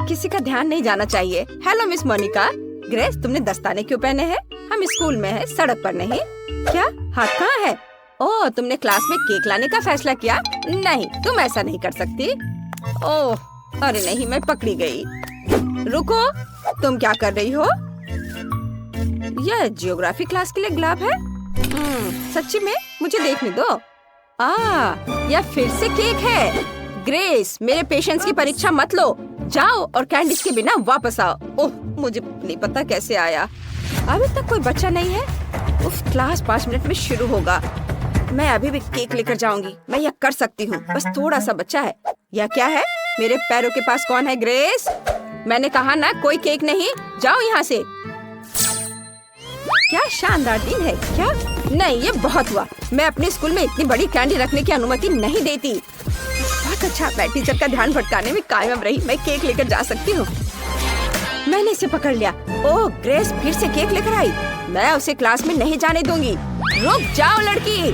किसी का ध्यान नहीं जाना चाहिए। Hello miss Monika. ग्रेस, तुमने दस्ताने क्यों पहने हैं? हम स्कूल में हैं, सड़क पर नहीं। क्या? हाथ कहाँ है? ओह, तुमने क्लास में केक लाने का फैसला किया? नहीं, तुम ऐसा नहीं कर सकती। ओह, अरे नहीं, मैं पकड़ी गई। रुको, तुम क्या कर रही हो? यह जियोग्राफी क्लास के लिए गुलाब है? सच्ची में? मुझे देखने दो। यह फिर से केक है। ग्रेस, मेरे पेशेंस की परीक्षा मत लो। जाओ और कैंडीज के बिना वापस आओ। ओह, मुझे नहीं पता कैसे आया। अभी तक कोई बच्चा नहीं है। उफ, क्लास 5 मिनट में शुरू होगा। मैं अभी भी केक लेकर जाऊंगी। मैं यह कर सकती हूँ। बस थोड़ा सा बच्चा है। यह क्या है? मेरे पैरों के पास कौन है? ग्रेस, मैंने कहा ना, कोई केक नहीं। जाओ यहाँ से। क्या शानदार दिन है। क्या? नहीं, ये बहुत हुआ। मैं अपने स्कूल में इतनी बड़ी कैंडी रखने की अनुमति नहीं देती। बहुत अच्छा, मैं टीचर का ध्यान भटकाने में कामयाब रही। मैं केक लेकर जा सकती हूँ। मैंने इसे पकड़ लिया। ओह, ग्रेस फिर से केक लेकर आई। मैं उसे क्लास में नहीं जाने दूंगी। रुक जाओ लड़की।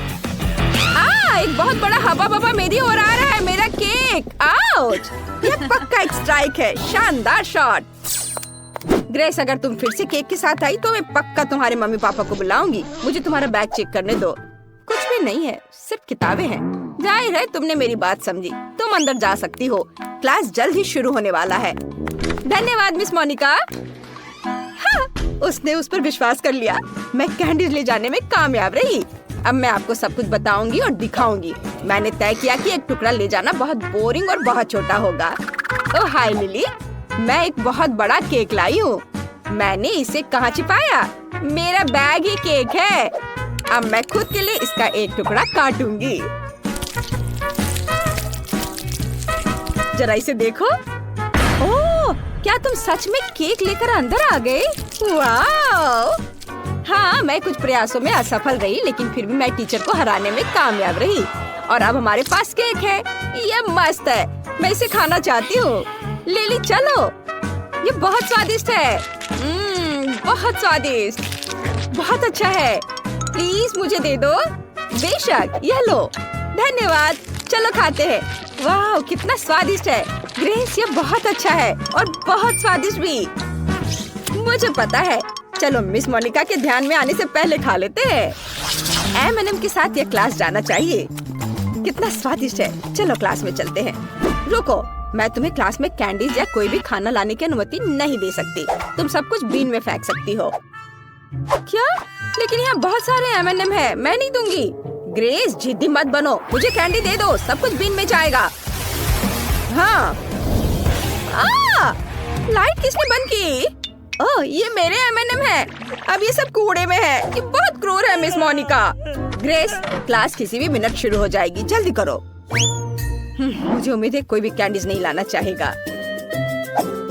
एक बहुत बड़ा हवा बवा मेरी ओर आ रहा है। मेरा केक। आउच! यह पक्का एक स्ट्राइक है। शानदार शॉट। ग्रेस, अगर तुम फिर से केक के साथ आई तो मैं पक्का तुम्हारे मम्मी पापा को बुलाऊंगी। मुझे तुम्हारा बैग चेक करने दो। कुछ भी नहीं है, सिर्फ किताबें हैं। जाहिर है तुमने मेरी बात समझी। तुम अंदर जा सकती हो। क्लास जल्द ही शुरू होने वाला है। धन्यवाद मिस मोनिका। हाँ, उसने उस पर विश्वास कर लिया। मैं कैंडीज ले जाने में कामयाब रही। अब मैं आपको सब कुछ बताऊंगी और दिखाऊंगी। मैंने तय किया कि एक टुकड़ा ले जाना बहुत बोरिंग और बहुत छोटा होगा। ओह हाय लिली, मैं एक बहुत बड़ा केक लाई हूँ। मैंने इसे कहाँ छिपाया? मेरा बैग ही केक है। अब मैं खुद के लिए इसका एक टुकड़ा काटूंगी। जरा इसे देखो। ओह, क्या तुम सच में केक लेकर अंदर आ गए? वाह! हाँ, मैं कुछ प्रयासों में असफल रही, लेकिन फिर भी मैं टीचर को हराने में कामयाब रही। और अब हमारे पास केक है। ये मस्त है। मैं इसे खाना चाहती हूँ। लिली, चलो। ये बहुत स्वादिष्ट है। बहुत स्वादिष्ट। बहुत अच्छा है। प्लीज मुझे दे दो। बेशक, यह लो। धन्यवाद। चलो खाते हैं। वाह, कितना स्वादिष्ट है। ग्रेस, ये बहुत अच्छा है और बहुत स्वादिष्ट भी। मुझे पता है। चलो मिस मोनिका के ध्यान में आने से पहले खा लेते हैं। M&M के साथ ये क्लास जाना चाहिए। कितना स्वादिष्ट है। चलो क्लास में चलते हैं। रुको, मैं तुम्हें क्लास में कैंडीज या कोई भी खाना लाने की अनुमति नहीं दे सकती। तुम सब कुछ बीन में फेंक सकती हो। क्या? लेकिन यहाँ बहुत सारे M&M है। मैं नहीं दूंगी। ग्रेस, जिद्दी मत बनो। मुझे कैंडी दे दो। सब कुछ बीन में जाएगा। हाँ। लाइट किसने बंद की? ओह, ये मेरे M&M है। अब ये सब कूड़े में है। ये बहुत क्रूर है मिस मोनिका। ग्रेस, क्लास किसी भी मिनट शुरू हो जाएगी। जल्दी करो। मुझे उम्मीद है कोई भी कैंडीज नहीं लाना चाहेगा।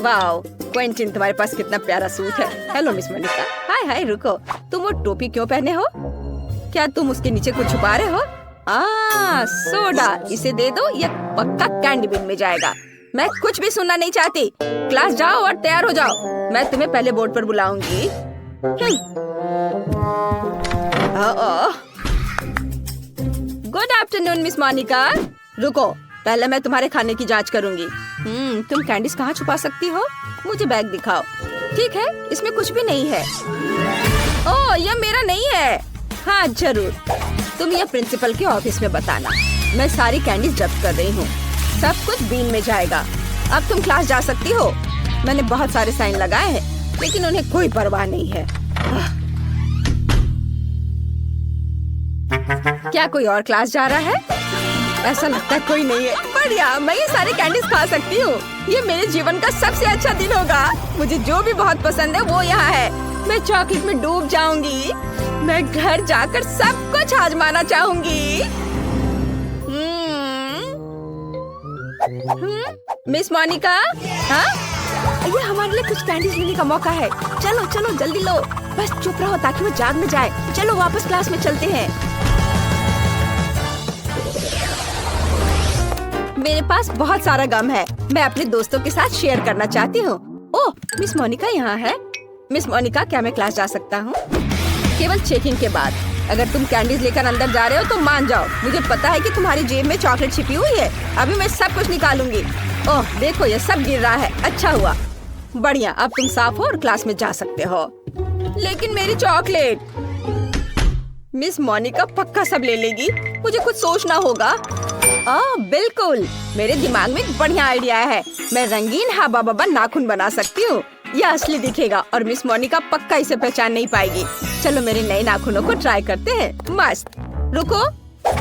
वाओ, क्विंटिन, तुम्हारे पास कितना प्यारा सूट है। Hello miss Monica. Hi hi, रुको। तुम वो टोपी क्यों पहने हो? क्या तुम उसके नीचे कुछ छुपा रहे हो? सोडा। इसे दे दो। यह पक्का कैंडी बिन में जाएगा। मैं कुछ भी सुनना नहीं चाहती। क्लास जाओ और तैयार हो जाओ। मैं तुम्हें पहले बोर्ड पर बुलाऊंगी। Good afternoon miss Monica. रुको, पहले मैं तुम्हारे खाने की जांच करूंगी। तुम कैंडीज कहाँ छुपा सकती हो? मुझे बैग दिखाओ। ठीक है, इसमें कुछ भी नहीं है। ओह, यह मेरा नहीं है। हाँ जरूर, तुम यह प्रिंसिपल के ऑफिस में बताना। मैं सारी कैंडीज जब्त कर रही हूँ। सब कुछ बीन में जाएगा। अब तुम क्लास जा सकती हो। मैंने बहुत सारे साइन लगाए हैं, लेकिन उन्हें कोई परवाह नहीं है। क्या कोई और क्लास जा रहा है? ऐसा लगता है कोई नहीं है। बढ़िया, मैं ये सारे कैंडीज खा सकती हूँ। ये मेरे जीवन का सबसे अच्छा दिन होगा। मुझे जो भी बहुत पसंद है वो यहाँ है। मैं चॉकलेट में डूब जाऊंगी। मैं घर जाकर सब कुछ आजमाना चाहूंगी। मिस मोनिका, हाँ? ये हमारे लिए कुछ कैंडीज लेने का मौका है। चलो चलो जल्दी लो। बस चुप रहो ताकि वो जाग न जाए। चलो वापस क्लास में चलते हैं। मेरे पास बहुत सारा गम है। मैं अपने दोस्तों के साथ शेयर करना चाहती हूँ। ओह, मिस मोनिका यहाँ है। मिस मोनिका, क्या मैं क्लास जा सकता हूँ? केवल चेकिंग के बाद। अगर तुम कैंडीज लेकर अंदर जा रहे हो तो मान जाओ। मुझे पता है कि तुम्हारी जेब में चॉकलेट छिपी हुई है। अभी मैं सब कुछ निकालूंगी। ओह देखो ये सब गिर रहा है। अच्छा हुआ, बढ़िया। अब तुम साफ हो और क्लास में जा सकते हो। लेकिन मेरी चॉकलेट, मिस मोनिका पक्का सब ले लेगी। मुझे कुछ सोचना होगा। बिल्कुल, मेरे दिमाग में एक बढ़िया आइडिया है। मैं रंगीन हाबा बाबा नाखून बना सकती हूँ। यह असली दिखेगा और मिस मोनिका पक्का इसे पहचान नहीं पाएगी। चलो मेरे नए नाखूनों को ट्राई करते हैं। मस्त। रुको,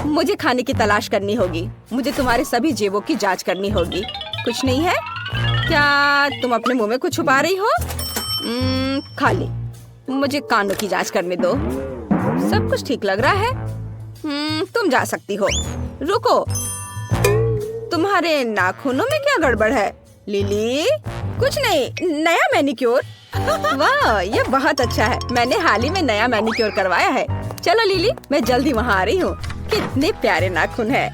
मुझे खाने की तलाश करनी होगी। मुझे तुम्हारे सभी जेबों की जांच करनी होगी। कुछ नहीं है क्या? तुम अपने मुंह में कुछ छुपा रही हो? खाली। मुझे कानों की जांच करने दो। सब कुछ ठीक लग रहा है। तुम जा सकती हो। रुको, तुम्हारे नाखूनों में क्या गड़बड़ है? लिली, कुछ नहीं, नया मैनिक्योर। वाह, ये बहुत अच्छा है। मैंने हाल ही में नया मैनिक्योर करवाया है। चलो लिली, मैं जल्दी वहाँ आ रही हूँ। कितने प्यारे नाखून है।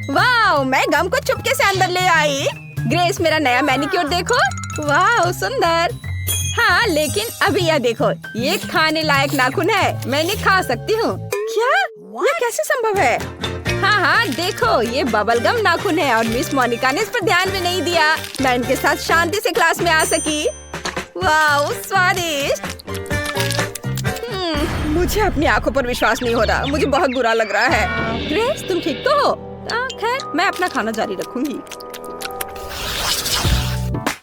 वाह, मैं गम को चुपके से अंदर ले आई। ग्रेस, मेरा नया मैनिक्योर देखो। वाह सुंदर। हाँ, लेकिन अभी यह देखो, ये खाने लायक नाखून है। मैं इन्हें खा सकती हूँ। क्या? यह कैसे संभव है? हाँ, देखो, ये बबल गम नाखून है और मिस मोनिका ने इस पर ध्यान भी नहीं दिया। मैं इनके साथ शांति से क्लास में आ सकी। वाह, स्वादिष्ट। मुझे अपनी आंखों पर विश्वास नहीं हो रहा। मुझे बहुत बुरा लग रहा है। ग्रेस, तुम ठीक तो हो? खैर, मैं अपना खाना जारी रखूंगी।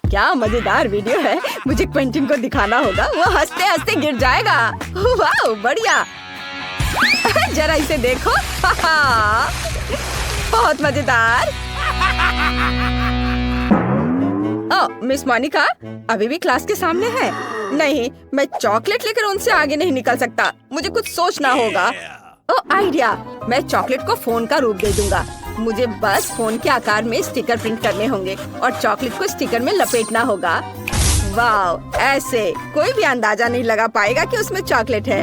क्या मजेदार वीडियो है। मुझे क्विंटन को दिखाना होगा। वो हंसते हंसते गिर जाएगा। वाह, बढ़िया। जरा इसे देखो। बहुत मजेदार। मिस मोनिका अभी भी क्लास के सामने है। नहीं, मैं चॉकलेट लेकर उनसे आगे नहीं निकल सकता। मुझे कुछ सोचना होगा। आइडिया, मैं चॉकलेट को फोन का रूप दे दूंगा। मुझे बस फोन के आकार में स्टिकर प्रिंट करने होंगे और चॉकलेट को स्टिकर में लपेटना होगा। वाह, ऐसे कोई भी अंदाजा नहीं लगा पाएगा कि उसमें चॉकलेट है।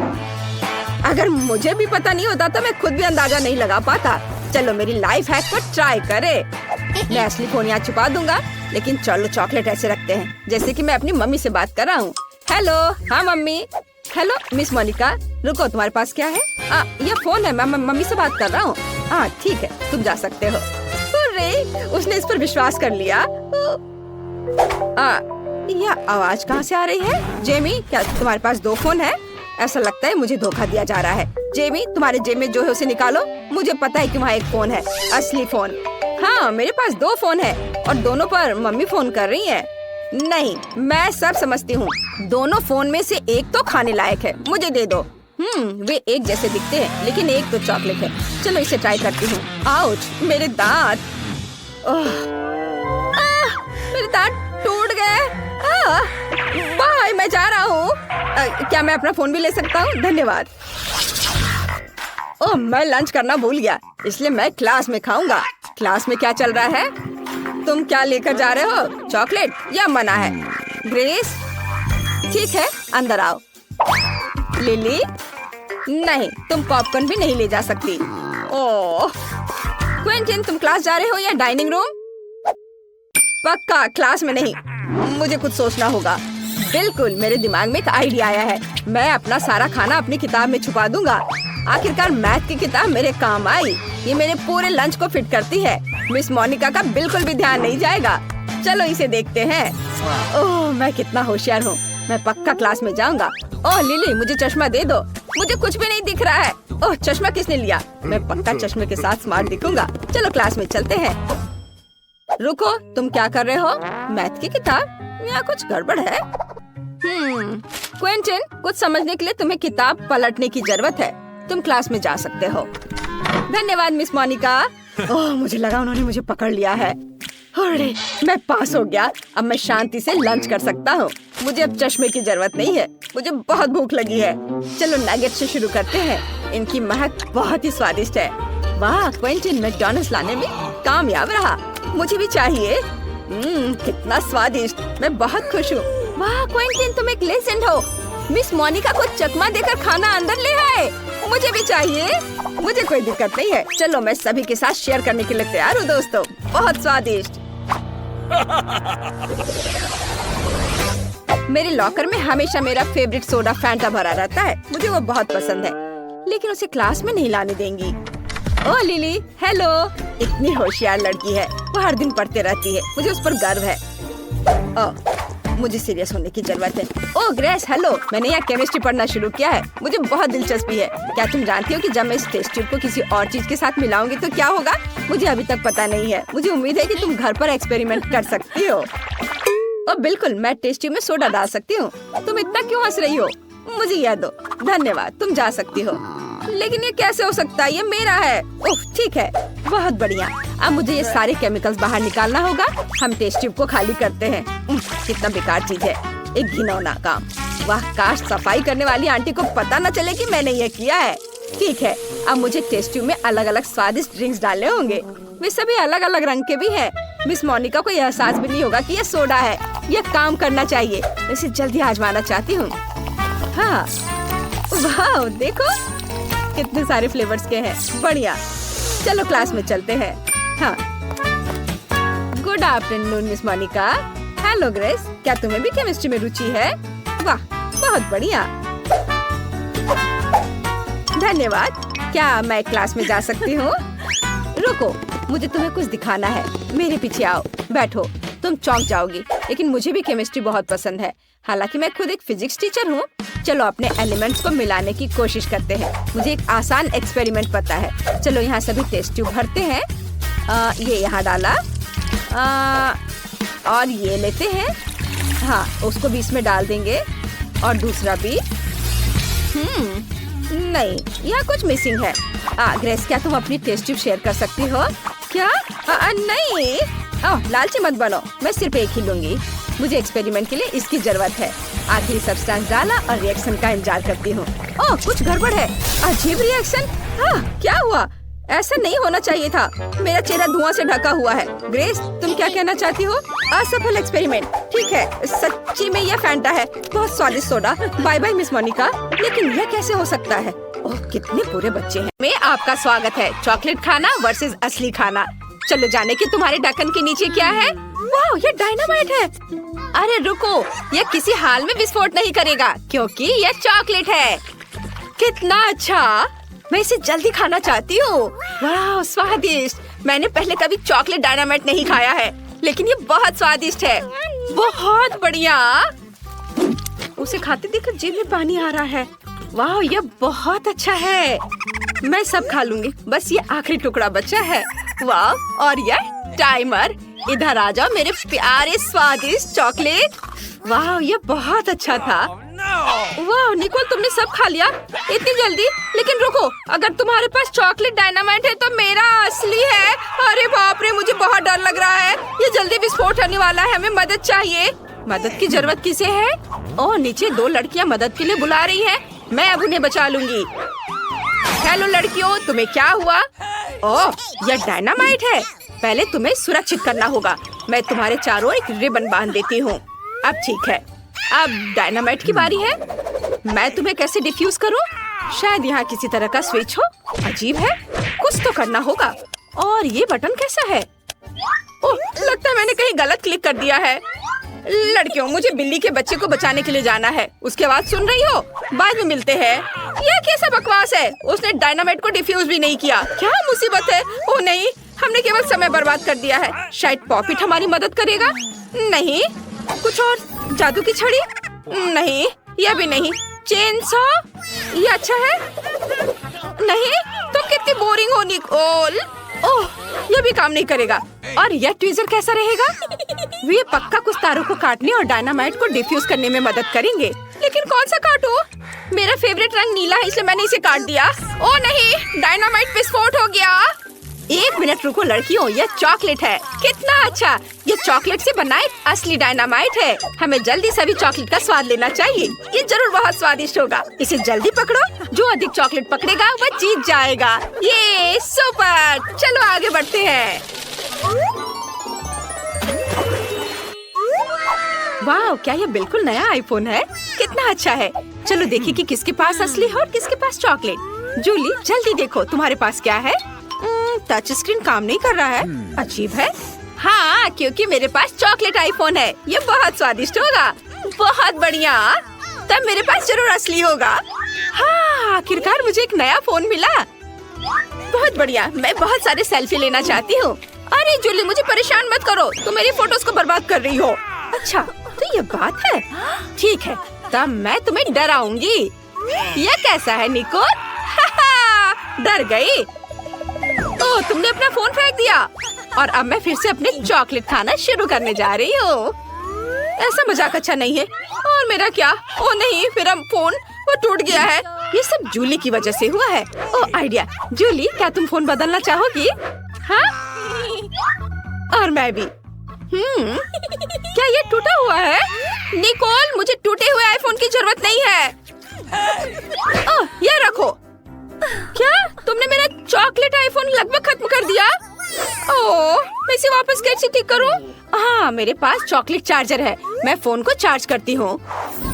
अगर मुझे भी पता नहीं होता तो मैं खुद भी अंदाजा नहीं लगा पाता। चलो मेरी लाइफ हैक को ट्राई करे। मैं असली फोन यहाँ छुपा दूंगा, लेकिन चलो चॉकलेट ऐसे रखते हैं जैसे कि मैं अपनी मम्मी से बात कर रहा हूँ। हेलो। हाँ मम्मी। हेलो मिस मोनिका, रुको, तुम्हारे पास क्या है? यह फोन है। मैं मम्मी से बात कर रहा हूँ। ठीक है, तुम जा सकते हो। अरे, उसने इस पर विश्वास कर लिया। यह आवाज कहाँ से आ रही है? जेमी, क्या तुम्हारे पास 2 फोन है? ऐसा लगता है मुझे धोखा दिया जा रहा है। जेमी, तुम्हारे जेब में जो है उसे निकालो। मुझे पता है कि वहाँ एक फोन है, असली फोन। हाँ, मेरे पास 2 फोन है और दोनों पर मम्मी फोन कर रही है। नहीं, मैं सब समझती हूँ। दोनों फोन में से एक तो खाने लायक है। मुझे दे दो। वे एक जैसे दिखते हैं, लेकिन एक तो चॉकलेट है। चलो इसे ट्राई करती हूँ। आउच, मेरे दांत। मेरे दांत टूट गए। बाय, मैं जा रहा हूँ। क्या मैं अपना फोन भी ले सकता हूँ? धन्यवाद। मैं लंच करना भूल गया, इसलिए मैं क्लास में खाऊंगा। क्लास में क्या चल रहा है? तुम क्या लेकर जा रहे हो? चॉकलेट या मना है? ग्रेस, ठीक है, अंदर आओ। लिली, नहीं, तुम पॉपकॉर्न भी नहीं ले जा सकती। ओह, क्विंटन, तुम क्लास जा रहे हो या डाइनिंग रूम? पक्का क्लास में नहीं। मुझे कुछ सोचना होगा। बिल्कुल, मेरे दिमाग में एक आइडिया आया है। मैं अपना सारा खाना अपनी किताब में छुपा दूंगा। आखिरकार मैथ की किताब मेरे काम आई। ये मेरे पूरे लंच को फिट करती है। मिस मोनिका का बिल्कुल भी ध्यान नहीं जाएगा। चलो इसे देखते हैं। ओह, मैं कितना होशियार हूँ। मैं पक्का क्लास में जाऊंगा। ओह लिली, मुझे चश्मा दे दो। मुझे कुछ भी नहीं दिख रहा है। ओह, चश्मा किसने लिया? मैं पक्का चश्मे के साथ स्मार्ट दिखूंगा। चलो क्लास में चलते हैं। रुको, तुम क्या कर रहे हो? मैथ की किताब? यहाँ कुछ गड़बड़ है। क्विंटन, कुछ समझने के लिए तुम्हें किताब पलटने की जरूरत है। तुम क्लास में जा सकते हो। धन्यवाद मिस मोनिका। ओह, मुझे लगा उन्होंने मुझे पकड़ लिया है। अरे, मैं पास हो गया। अब मैं शांति से लंच कर सकता हूँ। मुझे अब चश्मे की जरूरत नहीं है। मुझे बहुत भूख लगी है। चलो नगेट से शुरू करते हैं। इनकी महक बहुत ही स्वादिष्ट है। वाह, क्विंटन मैकडॉनल्ड्स लाने में कामयाब रहा। मुझे भी चाहिए। कितना स्वादिष्ट। मैं बहुत खुश हूँ। वाह क्विंटन, तुम एक लेजेंड हो। मिस मोनिका को चकमा देकर खाना अंदर ले आए। मुझे भी चाहिए। मुझे कोई दिक्कत नहीं है। चलो, मैं सभी के साथ शेयर करने के लिए तैयार हूँ दोस्तों। बहुत स्वादिष्ट। मेरे लॉकर में हमेशा मेरा फेवरेट सोडा फैंटा भरा रहता है। मुझे वो बहुत पसंद है, लेकिन उसे क्लास में नहीं लाने देंगी। ओ लिली, हेलो। इतनी होशियार लड़की है, वो हर दिन पढ़ते रहती है, मुझे उस पर गर्व है। मुझे सीरियस होने की जरूरत है। ओ ग्रेस, हेलो। मैंने यहाँ केमिस्ट्री पढ़ना शुरू किया है, मुझे बहुत दिलचस्पी है। क्या तुम जानती हो कि जब मैं इस टेस्ट ट्यूब को किसी और चीज के साथ मिलाऊंगी तो क्या होगा? मुझे अभी तक पता नहीं है। मुझे उम्मीद है कि तुम घर पर एक्सपेरिमेंट कर सकती हो। बिल्कुल, मैं टेस्ट ट्यूब में सोडा डाल सकती हूँ। तुम इतना क्यों हंस रही हो? मुझे यह दो। धन्यवाद, तुम जा सकती हो। लेकिन ये कैसे हो सकता है? ये मेरा है। ओह ठीक है, बहुत बढ़िया। अब मुझे ये सारे केमिकल्स बाहर निकालना होगा। हम टेस्ट ट्यूब को खाली करते हैं। कितना बेकार चीज है, एक घिनौना काम। वाह, काश सफाई करने वाली आंटी को पता न चले कि मैंने ये किया है। ठीक है, अब मुझे टेस्ट ट्यूब में अलग अलग स्वादिष्ट ड्रिंक्स डालने होंगे। वे सभी अलग अलग रंग के भी हैं। मिस मोनिका को यह एहसास भी नहीं होगा कि यह सोडा है। यह काम करना चाहिए। मैं इसे जल्दी आजमाना चाहती हूँ। हाँ, वाह देखो कितने सारे फ्लेवर्स के हैं। बढ़िया, चलो क्लास में चलते हैं। हाँ, good afternoon miss Monica. Hello Grace, क्या तुम्हें भी केमिस्ट्री में रुचि है? वाह, बहुत बढ़िया। धन्यवाद। क्या मैं क्लास में जा सकती हूँ? रुको, मुझे तुम्हें कुछ दिखाना है। मेरे पीछे आओ, बैठो। तुम चौंक जाओगी, लेकिन मुझे भी केमिस्ट्री बहुत पसंद है। हालांकि मैं खुद एक फिजिक्स टीचर हूँ। चलो अपने एलिमेंट्स को मिलाने की कोशिश करते हैं। मुझे एक आसान एक्सपेरिमेंट पता है। चलो यहाँ सभी टेस्ट ट्यूब भरते हैं। ये यहाँ डाला। और ये लेते हैं। हाँ, उसको भी इसमें डाल देंगे। और दूसरा भी। नहीं, यहाँ कुछ मिसिंग है। ग्रेस, क्या तुम अपनी टेस्ट ट्यूब शेयर कर सकती हो? क्या? नहीं। लालची मत बनो, मैं सिर्फ एक ही लूंगी। मुझे एक्सपेरिमेंट के लिए इसकी जरूरत है। आखिरी सब्सटेंस डाला और रिएक्शन का इंतजार करती हूँ। कुछ गड़बड़ है। अजीब रिएक्शन। क्या हुआ? ऐसा नहीं होना चाहिए था। मेरा चेहरा धुआं से ढका हुआ है। ग्रेस, तुम क्या कहना चाहती हो? असफल एक्सपेरिमेंट। ठीक है, सच्ची में यह फैंटा है। बहुत स्वादिष्ट soda. Bye bye miss Monica. लेकिन यह कैसे हो सकता है? ओह, कितने बुरे बच्चे हैं। में आपका स्वागत है। चॉकलेट खाना वर्सेस असली खाना। चलो जाने कि तुम्हारे ढक्कन के नीचे क्या है। वाह, ये डायनामाइट है। अरे रुको, यह किसी हाल में विस्फोट नहीं करेगा क्योंकि यह चॉकलेट है। कितना अच्छा, मैं इसे जल्दी खाना चाहती हूँ। वाह, स्वादिष्ट। मैंने पहले कभी चॉकलेट डायनामाइट नहीं खाया है, लेकिन ये बहुत स्वादिष्ट है। बहुत बढ़िया। उसे खाते देखकर जीभ में पानी आ रहा है। वाह, ये बहुत अच्छा है। मैं सब खा लूंगी, बस ये आखिरी टुकड़ा बचा है। वाह, और यह टाइमर। इधर आ जाओ मेरे प्यारे स्वादिष्ट चॉकलेट। वाह, ये बहुत अच्छा था। वाह निकोल, तुमने सब खा लिया इतनी जल्दी? लेकिन रुको, अगर तुम्हारे पास चॉकलेट डायनामाइट है तो मेरा असली है। अरे बाप रे, मुझे बहुत डर लग रहा है। ये जल्दी विस्फोट होने वाला है। हमें मदद चाहिए। मदद की जरूरत किसे है? ओह, नीचे दो लड़कियां मदद के लिए बुला रही हैं। मैं अब उन्हें बचा लूंगी। हेलो लड़कियों, तुम्हें क्या हुआ? ओह, यह डायनामाइट है। पहले तुम्हें सुरक्षित करना होगा। मैं तुम्हारे चारों एक रिबन बांध देती हूँ। अब ठीक है, अब डायनामाइट की बारी है। मैं तुम्हें कैसे डिफ्यूज करूं? शायद यहाँ किसी तरह का स्विच हो। अजीब है, कुछ तो करना होगा। और ये बटन कैसा है? ओह, लगता है मैंने कहीं गलत क्लिक कर दिया है। लड़कियों, मुझे बिल्ली के बच्चे को बचाने के लिए जाना है। उसकी आवाज सुन रही हो? बाद में मिलते हैं। यह कैसा बकवास है? उसने डायनामाइट को डिफ्यूज भी नहीं किया। क्या मुसीबत है? ओह नहीं, हमने केवल समय बर्बाद कर दिया है। शायद पॉपिट हमारी मदद करेगा। नहीं, कुछ और? जादू की छड़ी? नहीं, यह भी नहीं। Chain saw? ये अच्छा है? नहीं, तुम कितनी बोरिंग हो निकोल। ओह, यह भी काम नहीं करेगा। और यह ट्वीजर कैसा रहेगा? वे पक्का कुछ तारों को काटने और डायनामाइट को डिफ्यूज करने में मदद करेंगे। लेकिन कौन सा काटूं? मेरा फेवरेट रंग नीला है, इसलिए मैंने इसे काट दिया। ओह नहीं, डायनामाइट विस्फोट हो गया। एक मिनट रुको लड़कियों, यह चॉकलेट है। कितना अच्छा, ये चॉकलेट से बना एक असली डायनामाइट है। हमें जल्दी सभी चॉकलेट का स्वाद लेना चाहिए। ये जरूर बहुत स्वादिष्ट होगा। इसे जल्दी पकड़ो। जो अधिक चॉकलेट पकड़ेगा वह जीत जाएगा। ये सुपर। चलो आगे बढ़ते हैं। वाह, क्या ये बिल्कुल नया आईफोन है? कितना अच्छा है। चलो देखिए कि किसके पास असली है और किसके पास चॉकलेट। जूली, जल्दी देखो तुम्हारे पास क्या है। टच स्क्रीन काम नहीं कर रहा है। अजीब है। हाँ, क्योंकि मेरे पास चॉकलेट आईफोन है। ये बहुत स्वादिष्ट होगा। बहुत बढ़िया, तब मेरे पास जरूर असली होगा। हाँ, आखिरकार मुझे एक नया फोन मिला। बहुत बढ़िया। मैं बहुत सारे सेल्फी लेना चाहती हूँ। अरे जूली, मुझे परेशान मत करो, तुम मेरी फोटोज को बर्बाद कर रही हो। अच्छा तो ये बात है, ठीक है, तब मैं तुम्हें डराऊंगी। यह कैसा है निकोल? डर गई? ओह, तुमने अपना फोन फेंक दिया और अब मैं फिर से अपने चॉकलेट खाना शुरू करने जा रही हूँ। ऐसा मजाक अच्छा नहीं है। और मेरा क्या? ओ नहीं, मेरा फोन वो टूट गया है। ये सब जूली की वजह से हुआ है। ओह आइडिया। जूली, क्या तुम फोन बदलना चाहोगी? हाँ, और मैं भी। क्या ये टूटा हुआ है? निकोल, मुझे टूटे हुए आईफोन की जरूरत नहीं है। ओह, ये रखो। क्या तुमने मेरा चॉकलेट आईफोन लगभग खत्म कर दिया? ओह, मैं इसे वापस कैसे ठीक करूं? हाँ, मेरे पास चॉकलेट चार्जर है। मैं फोन को चार्ज करती हूँ।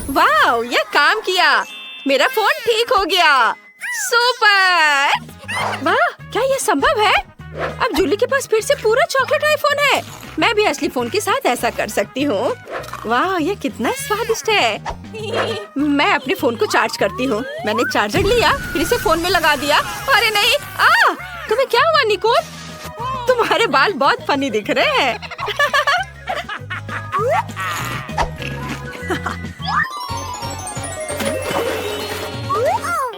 वाह, यह काम किया। मेरा फोन ठीक हो गया। सुपर! वाह, क्या यह संभव है? अब जूली के पास फिर से पूरा चॉकलेट आईफोन है। मैं भी असली फोन के साथ ऐसा कर सकती हूँ। वाह, यह कितना स्वादिष्ट है। मैं अपने फोन को चार्ज करती हूँ। मैंने चार्जर लिया, फिर इसे फोन में लगा दिया। अरे नहीं, तुम्हें क्या हुआ निकोल? तुम्हारे बाल बहुत फनी दिख रहे हैं।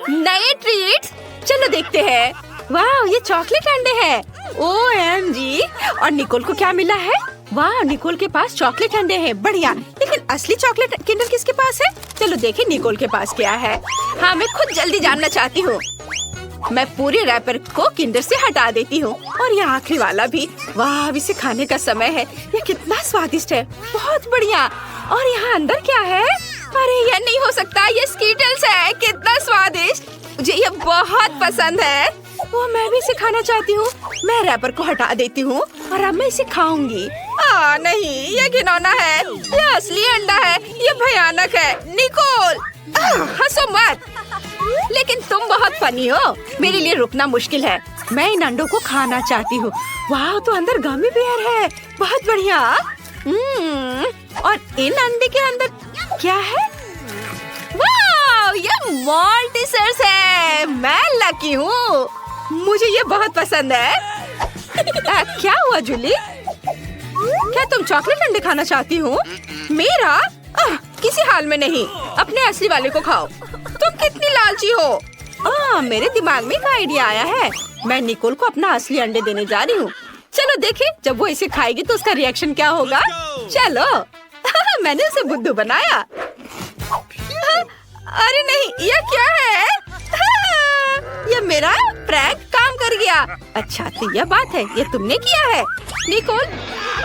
नए ट्रीट्स, चलो देखते हैं। वाह, ये चॉकलेट अंडे हैं। OMG! और निकोल को क्या मिला है? वाह, निकोल के पास चॉकलेट अंडे हैं। बढ़िया, लेकिन असली चॉकलेट किंडर किसके पास है? चलो देखें निकोल के पास क्या है। हाँ, मैं खुद जल्दी जानना चाहती हूँ। मैं पूरे रैपर को किंडर से हटा देती हूँ और ये आखिरी वाला भी। वाह, अब इसे खाने का समय है। ये कितना स्वादिष्ट है, बहुत बढ़िया। और यहाँ अंदर क्या है? अरे यह नहीं हो सकता, ये स्कीटल्स है। कितना स्वादिष्ट, मुझे ये बहुत पसंद है। वो मैं भी इसे खाना चाहती हूँ। मैं रैपर को हटा देती हूँ और अब मैं इसे खाऊंगी। नहीं, ये घिनौना है। ये असली अंडा है, ये भयानक है। निकोल, हंसो मत। लेकिन तुम बहुत फनी हो, मेरे लिए रुकना मुश्किल है। मैं इन अंडों को खाना चाहती हूँ। वाह, तो अंदर गमी बेयर है, बहुत बढ़िया। और इन अंडे के अंदर क्या है? वाह, ये मॉल्टिसर्स है। मैं लकी हूँ, मुझे ये बहुत पसंद है। क्या हुआ जूली? क्या तुम चॉकलेट अंडे खाना चाहती हो? मेरा? किसी हाल में नहीं, अपने असली वाले को खाओ। तुम कितनी लालची हो। मेरे दिमाग में एक आइडिया आया है। मैं निकोल को अपना असली अंडे देने जा रही हूँ। चलो देखें, जब वो इसे खाएगी तो उसका रिएक्शन क्या होगा। चलो। मैंने उसे बुद्धू बनाया। अरे नहीं, यह क्या है? यह मेरा प्रैंक काम कर गया। अच्छा, तो यह बात है, ये तुमने किया है निकोल?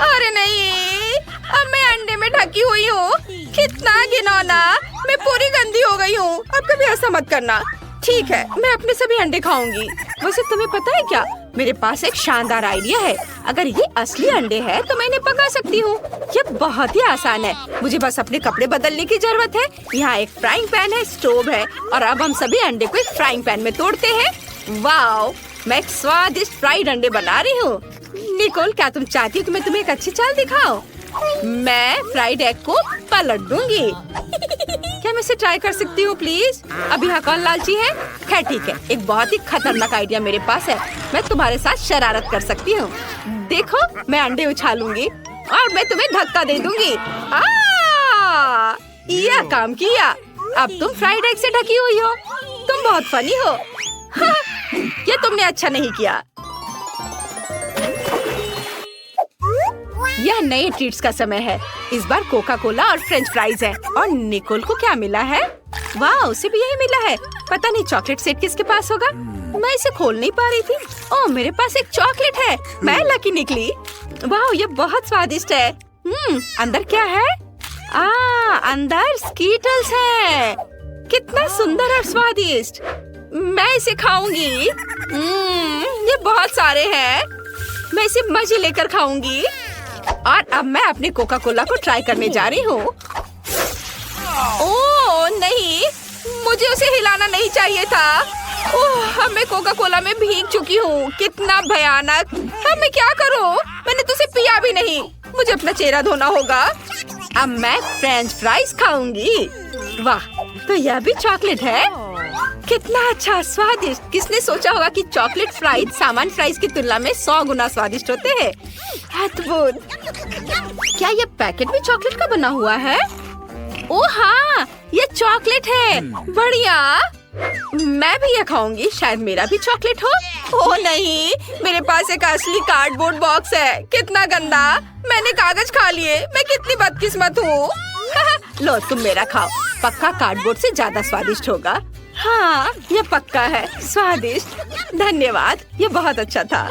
अरे नहीं, अब मैं अंडे में ढकी हुई हूँ। कितना घिनौना, मैं पूरी गंदी हो गई हूँ। अब कभी ऐसा मत करना। ठीक है, मैं अपने सभी अंडे खाऊंगी। वैसे तुम्हें पता है क्या, मेरे पास एक शानदार आइडिया है। अगर ये असली अंडे हैं तो मैं इन्हें पका सकती हूँ। ये बहुत ही आसान है। मुझे बस अपने कपड़े बदलने की जरूरत है। यहाँ एक फ्राइंग पैन है, स्टोव है और अब हम सभी अंडे को एक फ्राइंग पैन में तोड़ते हैं। वाओ, मैं एक स्वादिष्ट फ्राइड अंडे बना रही हूँ। निकोल, क्या तुम चाहती हो कि मैं तुम्हें एक अच्छी चाल दिखाऊं? मैं फ्राइड एग को पलट दूंगी। क्या मैं इसे ट्राई कर सकती हूँ प्लीज? अब यहाँ कौन लालची है? खैर ठीक है, एक बहुत ही खतरनाक आइडिया मेरे पास है। मैं तुम्हारे साथ शरारत कर सकती हूँ। देखो, मैं अंडे उछालूंगी और मैं तुम्हें धक्का दे दूंगी। यह काम किया। अब तुम फ्राइड एग से ढकी हुई हो। तुम बहुत फनी हो। ये तुमने अच्छा नहीं किया। यह नए ट्रीट्स का समय है। इस बार कोका कोला और फ्रेंच फ्राइज है। और निकोल को क्या मिला है? वाह, उसे भी यही मिला है। पता नहीं चॉकलेट सेट किसके पास होगा। मैं इसे खोल नहीं पा रही थी। ओह, मेरे पास एक चॉकलेट है। मैं लकी निकली। वाह, ये बहुत स्वादिष्ट है। अंदर क्या है? अंदर स्कीटल्स है। कितना सुंदर और स्वादिष्ट। मैं इसे खाऊंगी। ये बहुत सारे हैं। मैं इसे मजे लेकर खाऊंगी। और अब मैं अपने कोका कोला को ट्राई करने जा रही हूँ। ओह नहीं, मुझे उसे हिलाना नहीं चाहिए था। ओह, अब मैं कोका कोला में भीग चुकी हूँ। कितना भयानक। अब मैं क्या करूँ? मैंने तो उसे पिया भी नहीं। मुझे अपना चेहरा धोना होगा। अब मैं फ्रेंच फ्राइज खाऊंगी। वाह, तो यह भी चॉकलेट है। कितना अच्छा, स्वादिष्ट। किसने सोचा होगा कि चॉकलेट फ्राइज सामान्य फ्राइज की तुलना में 100 गुना स्वादिष्ट होते हैं। अद्भुत। क्या ये पैकेट भी चॉकलेट का बना हुआ है? ओह हाँ, ये चॉकलेट है। बढ़िया, मैं भी ये खाऊंगी। शायद मेरा भी चॉकलेट हो। ओह नहीं, मेरे पास एक असली कार्डबोर्ड बॉक्स है। कितना गंदा। मैंने कागज खा लिए। मैं कितनी बदकिस्मत हूँ। लो, तुम मेरा खाओ। पक्का कार्डबोर्ड से ज्यादा स्वादिष्ट होगा। हाँ, ये पक्का है स्वादिष्ट। धन्यवाद, ये बहुत अच्छा था।